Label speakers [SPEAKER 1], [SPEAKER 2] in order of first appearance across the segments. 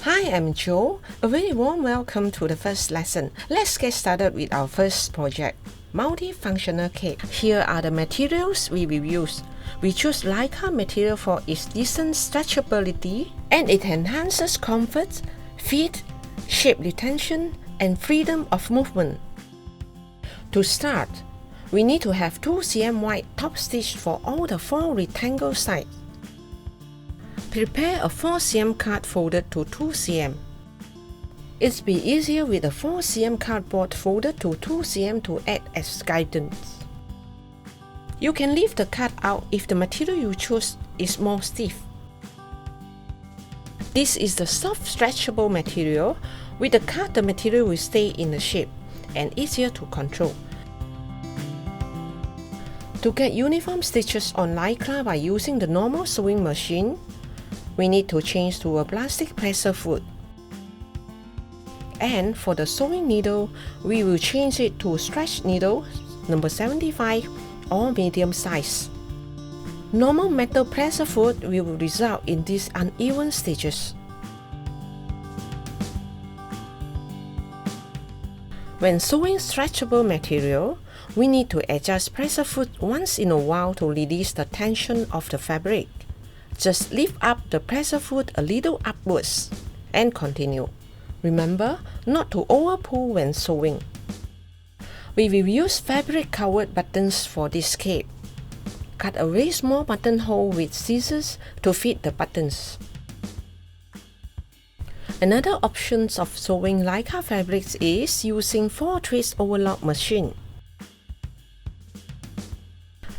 [SPEAKER 1] Hi, I'm Joe. A very warm welcome to the first lesson. Let's get started with our first project, Multifunctional Cape. Here are the materials we will use. We choose Lycra material for its decent stretchability, and it enhances comfort, fit, shape retention, and freedom of movement. To start, we need to have 2 cm wide top stitch for all the 4 rectangle sides. Prepare a 4 cm card folded to 2 cm. It'd be easier with a 4 cm cardboard folded to 2 cm to act as guidance. You can leave the card out if the material you choose is more stiff. This is the soft stretchable material. With the card, the material will stay in the shape and easier to control. To get uniform stitches on Lycra by using the normal sewing machine, we need to change to a plastic presser foot. And for the sewing needle, we will change it to stretch needle number 75 or medium size. Normal metal presser foot will result in these uneven stitches. When sewing stretchable material, we need to adjust presser foot once in a while to release the tension of the fabric. Just lift up the presser foot a little upwards and continue. Remember not to over pull when sewing. We will use fabric covered buttons for this cape. Cut a very small buttonhole with scissors to fit the buttons. Another option of sewing Lycra fabrics is using 4-twist overlock machine.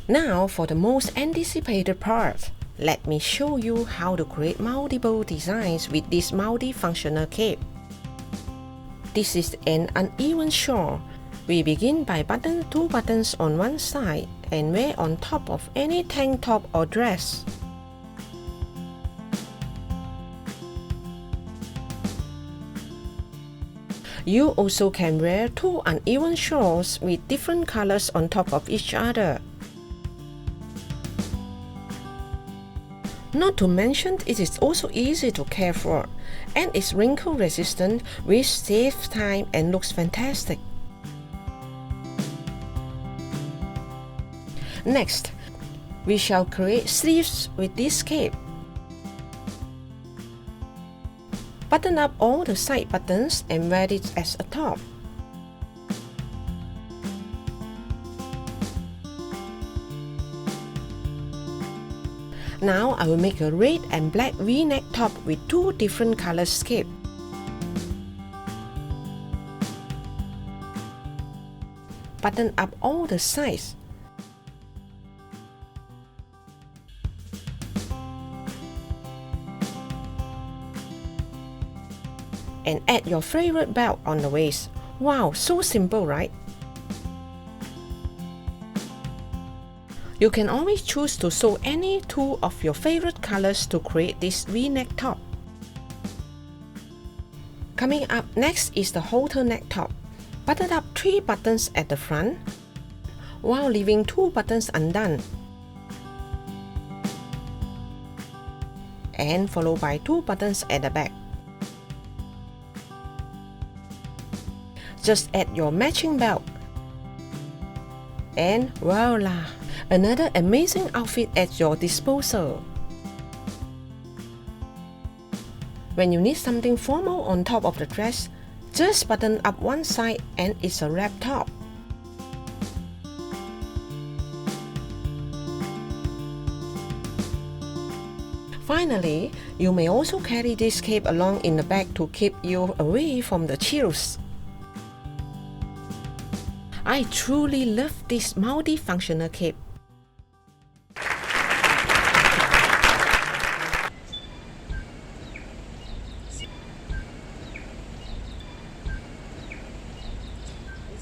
[SPEAKER 1] Now for the most anticipated part. Let me show you how to create multiple designs with this multifunctional cape. This is an uneven shawl. We begin by button 2 buttons on one side and wear on top of any tank top or dress. You also can wear 2 uneven shawls with different colors on top of each other. Not to mention, it is also easy to care for, and it's wrinkle resistant, which saves time and looks fantastic. Next, we shall create sleeves with this cape. Button up all the side buttons and wear it as a top. Now I will make a red and black V-neck top with 2 different colors cape. Button up all the sides. And add your favorite belt on the waist. Wow, so simple, right? You can always choose to sew any 2 of your favorite colors to create this V-neck top. Coming up next is the halter neck top. Button up 3 buttons at the front, while leaving 2 buttons undone. And followed by 2 buttons at the back. Just add your matching belt. And voila! Another amazing outfit at your disposal. When you need something formal on top of the dress, just button up one side and it's a wrap top. Finally, you may also carry this cape along in the bag to keep you away from the chills. I truly love this multifunctional cape.